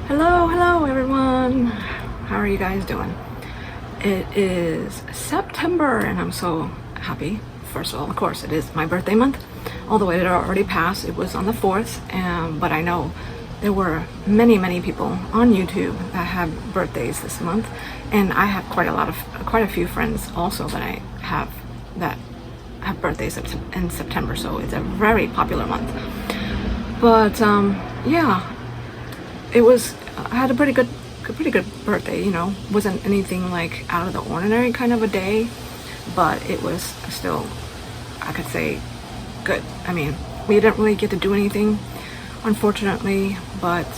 Hello everyone. How are you guys doing? It is September and I'm so happy. First of all, of course, it is my birthday month. Although it had already passed, it was on the 4th, but I know there were many people on YouTube that had birthdays this month, and I have quite a few friends also that I have that have birthdays in September, so it's a very popular month. But yeah, I had a pretty good birthday, you know. Wasn't anything like out of the ordinary kind of a day, but it was still, I could say, good. I mean, we didn't really get to do anything, unfortunately, but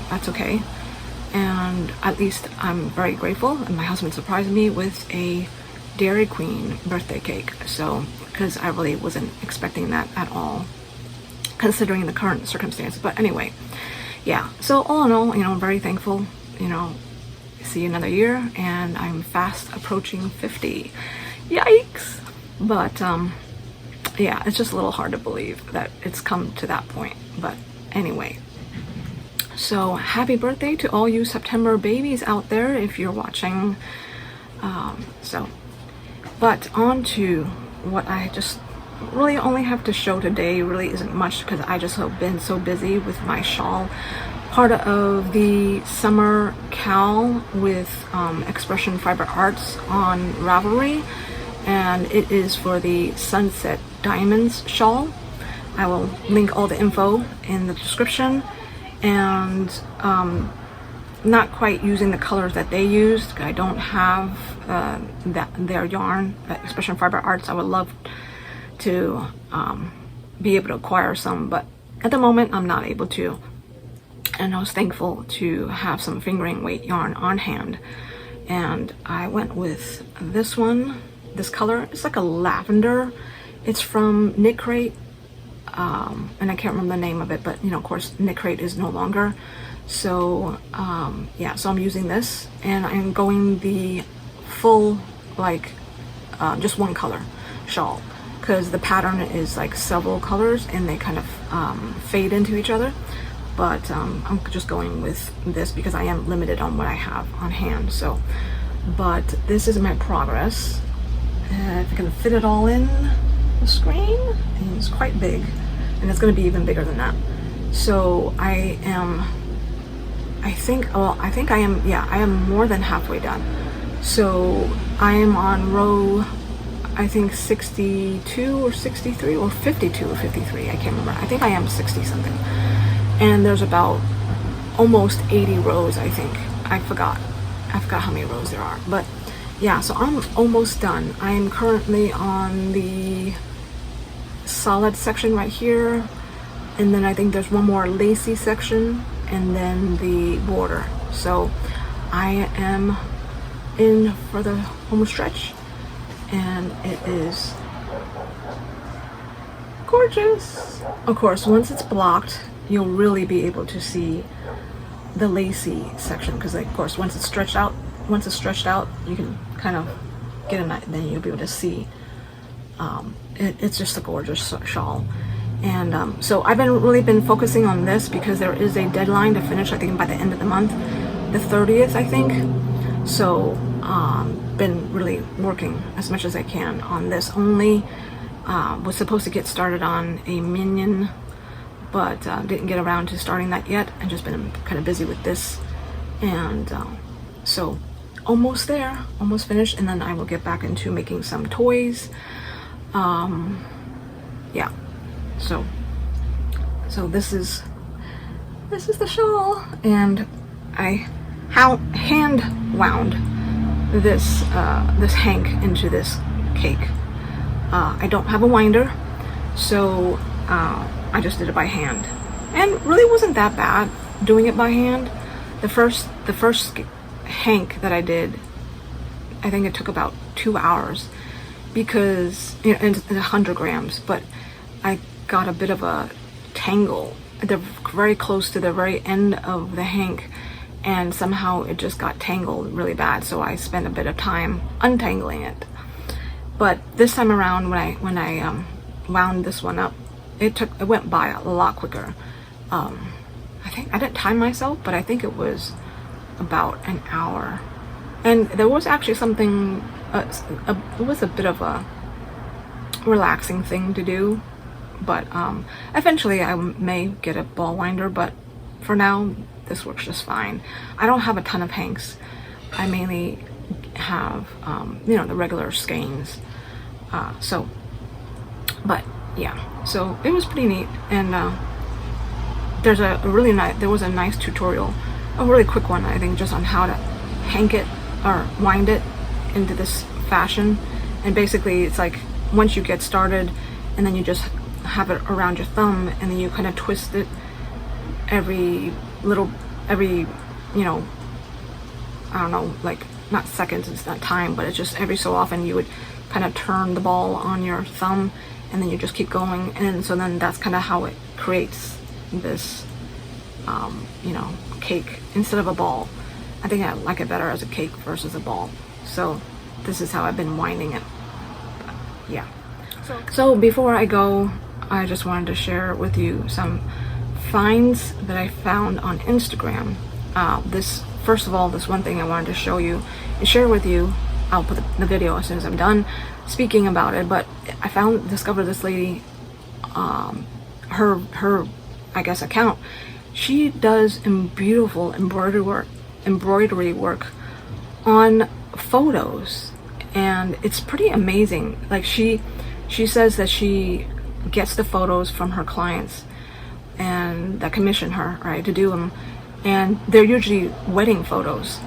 that's okay. And at least I'm very grateful, and my husband surprised me with a Dairy Queen birthday cake. So, because I really wasn't expecting that at all, considering the current circumstances. But anyway, yeah, so all in all, you know, I'm very thankful, you know, see another year, and I'm fast approaching 50. Yikes. But yeah, it's just a little hard to believe that it's come to that point. But anyway, so happy birthday to all you September babies out there if you're watching. But on to what I just really only have to show today. Really isn't much because I just have been so busy with my shawl, part of the summer cowl with Expression Fiber Arts on Ravelry, and it is for the Sunset Diamonds shawl. I will link all the info in the description, and not quite using the colors that they used. I don't have their yarn, Expression Fiber Arts. I would love to be able to acquire some, but at the moment I'm not able to. And I was thankful to have some fingering weight yarn on hand, and I went with this one, this color. It's like a lavender. It's from Knit Crate, and I can't remember the name of it, but you know, of course, Knit Crate is no longer. So yeah, so I'm using this, and I'm going the full, like just one color shawl, because the pattern is like several colors and they kind of fade into each other. But I'm just going with this because I am limited on what I have on hand. So, but this is my progress. If I can fit it all in the screen, and it's quite big, and it's going to be even bigger than that. So I think I am more than halfway done. So I am on row, I think 62 or 63 or 52 or 53. I can't remember. I think I am 60 something. And there's about almost 80 rows, I think. I forgot how many rows there are. But yeah, so I'm almost done. I am currently on the solid section right here. And then I think there's one more lacy section, and then the border. So I am in for the home stretch, and it is gorgeous. Of course, once it's blocked, you'll really be able to see the lacy section, because like, of course, once it's stretched out, you can kind of get a, then you'll be able to see. It's just a gorgeous shawl. And so I've really been focusing on this because there is a deadline to finish, I think by the end of the month, the 30th, I think. So been really working as much as I can on this. Only was supposed to get started on a minion, but didn't get around to starting that yet, and just been kind of busy with this. And so almost there, almost finished, and then I will get back into making some toys. Yeah, so this is the shawl, and I hand wound this hank into this cake. I don't have a winder, so I just did it by hand, and really wasn't that bad doing it by hand. The first hank that I did, I think it took about 2 hours, because, you know, and it's 100 grams, but I got a bit of a tangle. They're very close to the very end of the hank, and somehow it just got tangled really bad, so I spent a bit of time untangling it. But this time around, when I wound this one up, it went by a lot quicker. I think I didn't time myself, but I think it was about an hour. And there was actually something, it was a bit of a relaxing thing to do, but eventually I may get a ball winder, but for now this works just fine. I don't have a ton of hanks. I mainly have you know, the regular skeins, so, but yeah, so it was pretty neat. And there was a nice tutorial, a really quick one, I think, just on how to hank it or wind it into this fashion. And basically it's like, once you get started, and then you just have it around your thumb, and then you kind of twist it every, you know, I don't know, like, not seconds, it's not time, but it's just every so often you would kind of turn the ball on your thumb, and then you just keep going. And so then that's kind of how it creates this you know, cake instead of a ball. I think I like it better as a cake versus a ball. So this is how I've been winding it. Yeah. So before I go, I just wanted to share with you some finds that I found on Instagram. First of all, this one thing I wanted to show you and share with you. I'll put the video as soon as I'm done speaking about it. But I discovered this lady, her I guess account. She does beautiful embroidery work on photos, and it's pretty amazing. Like she says that she gets the photos from her clients and that commission her, right, to do them, and they're usually wedding photos,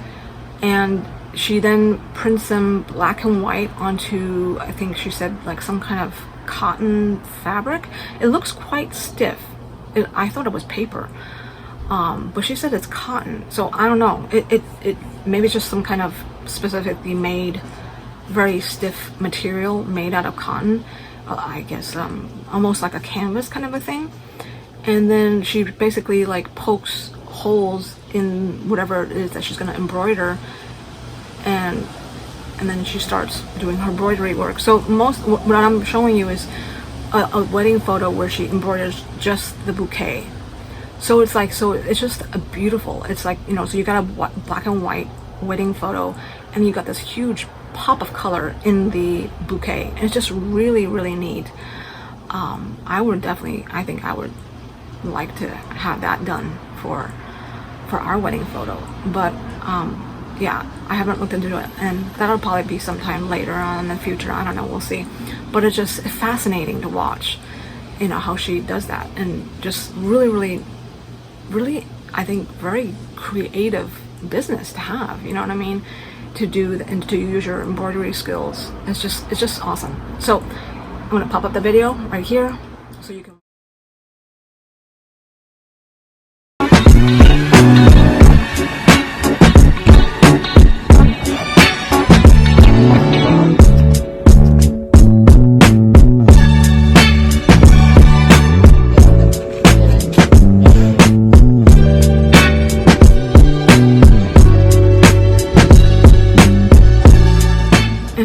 and she then prints them black and white onto, I think she said, like some kind of cotton fabric. It looks quite stiff. I thought it was paper, but she said it's cotton, so I don't know. It maybe it's just some kind of specifically made, very stiff material made out of cotton. I guess almost like a canvas kind of a thing. And then she basically like pokes holes in whatever it is that she's gonna embroider, and then she starts doing her embroidery work. So what I'm showing you is a wedding photo where she embroiders just the bouquet. So it's like, so it's just a beautiful, it's like, you know, so you got a black and white wedding photo, and you got this huge pop of color in the bouquet, and it's just really, really neat. I think I would like to have that done for our wedding photo. But yeah, I haven't looked into it, and that'll probably be sometime later on in the future. I don't know, we'll see. But it's just fascinating to watch, you know, how she does that, and just really, really, really, I think, very creative business to have, you know what I mean, to do and to use your embroidery skills. It's just awesome. So I'm gonna pop up the video right here so you can.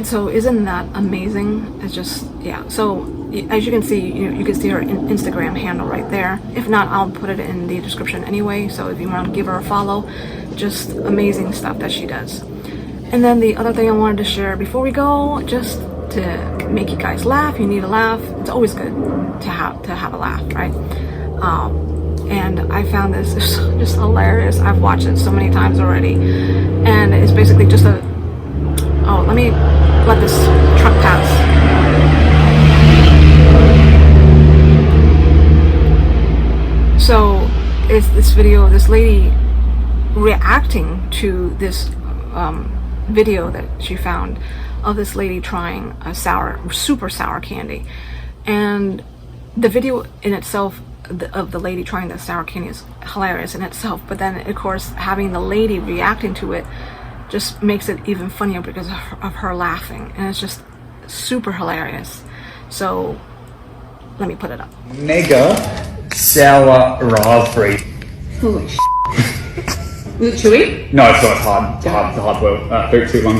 So isn't that amazing? It's just, yeah. So as you can see, you can see her Instagram handle right there. If not, I'll put it in the description anyway. So if you want to give her a follow, just amazing stuff that she does. And then the other thing I wanted to share before we go, just to make you guys laugh. You need a laugh. It's always good to have a laugh, right? And I found this just hilarious. I've watched it so many times already, and it's basically just a. Oh, let me let this truck pass. So it's this video, this lady reacting to this video that she found of this lady trying a super sour candy. And the video in itself of the lady trying the sour candy is hilarious in itself, but then of course having the lady reacting to it just makes it even funnier because of her laughing, and it's just super hilarious. So let me put it up. Mega sour raspberry. Holy sh**. Is it chewy? No, it's not hard. The hard boil. Boot too long.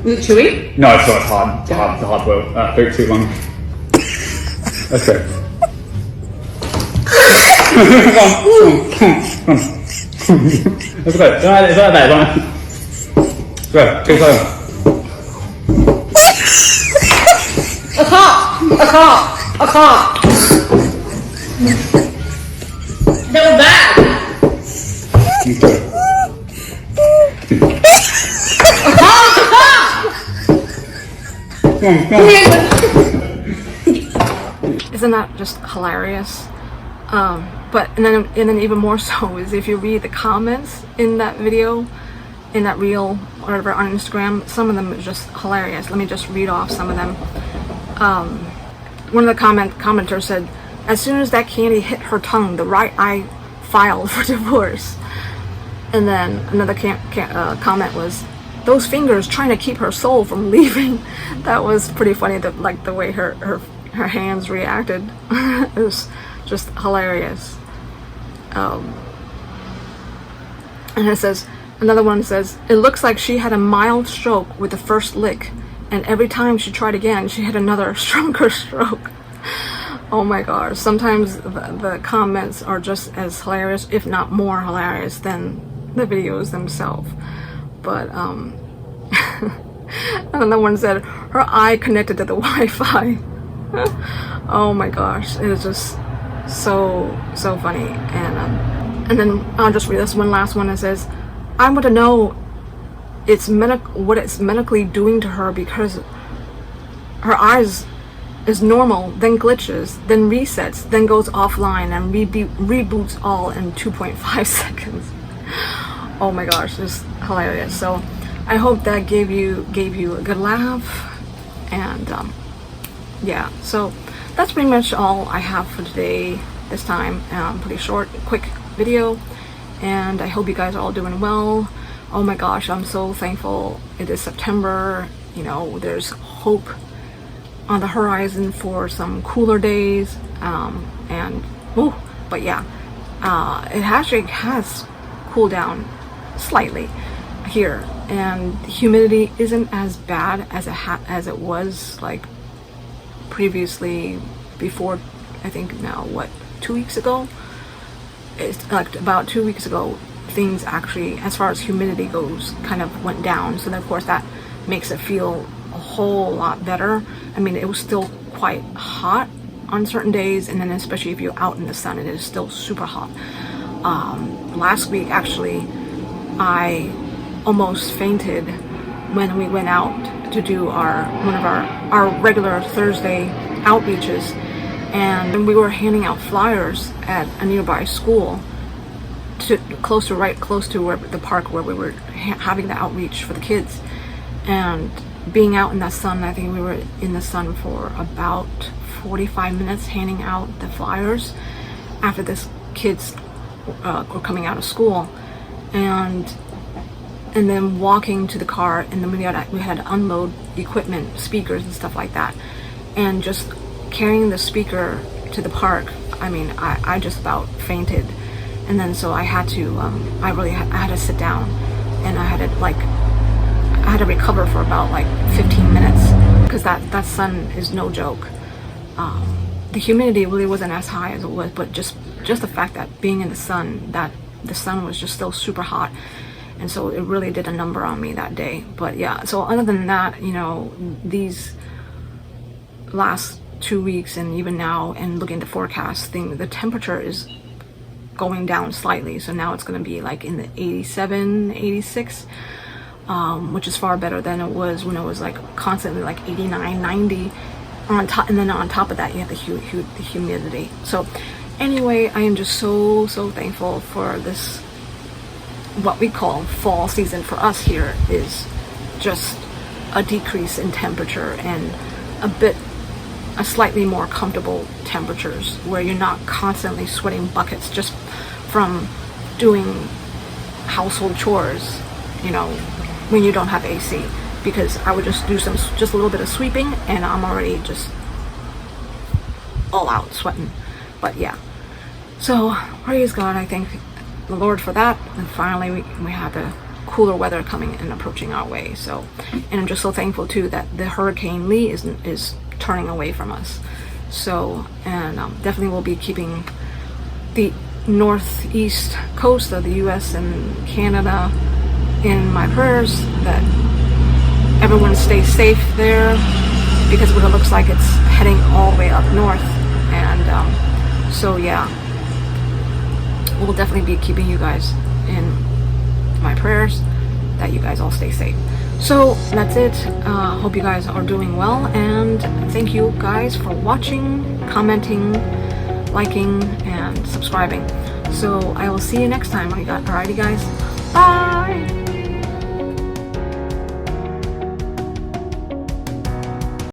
Is it chewy? No, it's not hard. The hard boil. Boot too long. Okay. Let's go. It's not bad. Go. Keep going. A cop. That was bad. Okay. Isn't that just hilarious? But and then even more so is if you read the comments in that video, in that reel, whatever, on Instagram. Some of them are just hilarious. Let me just read off some of them. One of the commenters said, "As soon as that candy hit her tongue, the right eye filed for divorce." And then another comment was, "Those fingers trying to keep her soul from leaving." That was pretty funny. That like the way her hands reacted. It was just hilarious. And it says, another one says, "It looks like she had a mild stroke with the first lick, and every time she tried again, she had another stronger stroke." Oh my gosh. Sometimes the comments are just as hilarious, if not more hilarious, than the videos themselves. But another one said, "Her eye connected to the Wi-Fi." Oh my gosh, it is just so funny. And then I'll just read this one last one. It says, "I want to know what it's medically doing to her, because her eyes is normal, then glitches, then resets, then goes offline and reboots all in 2.5 seconds." Oh my gosh, just hilarious. So I hope that gave you a good laugh. And yeah, so that's pretty much all I have for today this time. Pretty short, quick video, and I hope you guys are all doing well. Oh my gosh, I'm so thankful it is September. You know, there's hope on the horizon for some cooler days. But yeah, it actually has cooled down slightly here, and humidity isn't as bad as it was like previously, before, I think now, 2 weeks ago. It's like about 2 weeks ago, things actually, as far as humidity goes, kind of went down. So then of course that makes it feel a whole lot better. I mean, it was still quite hot on certain days, and then especially if you're out in the sun, it is still super hot. Last week actually, I almost fainted when we went out to do one of our regular Thursday outreaches, and we were handing out flyers at a nearby school, close to where the park where we were having the outreach for the kids. And being out in the sun, I think we were in the sun for about 45 minutes handing out the flyers after this kids were coming out of school, and then walking to the car, and then we had to unload equipment, speakers and stuff like that, and just carrying the speaker to the park. I mean, I just about fainted. And then so I had to I had to sit down, and I had to recover for about like 15 minutes, because that sun is no joke. The humidity really wasn't as high as it was, but just the fact that being in the sun, that the sun was just still super hot. And so it really did a number on me that day. But yeah, so other than that, you know, these last 2 weeks and even now, and looking at the forecast thing, the temperature is going down slightly. So now it's going to be like in the 87, 86, which is far better than it was when it was like constantly like 89, 90 on top. And then on top of that, you have the humidity. So anyway, I am just so thankful for this, what we call fall season for us here, is just a decrease in temperature and a slightly more comfortable temperatures, where you're not constantly sweating buckets just from doing household chores, you know, when you don't have AC. Because I would just do just a little bit of sweeping, and I'm already just all out sweating. But yeah, so praise God, I thank the Lord for that. And finally we have the cooler weather coming and approaching our way. So, and I'm just so thankful too that the Hurricane Lee is turning away from us. So, and definitely we'll be keeping the northeast coast of the US and Canada in my prayers, that everyone stays safe there, because what it looks like, it's heading all the way up north. And so yeah, we'll definitely be keeping you guys in my prayers, that you guys all stay safe. So that's it. Hope you guys are doing well, and thank you guys for watching, commenting, liking, and subscribing. So I will see you next time. Alrighty guys, bye.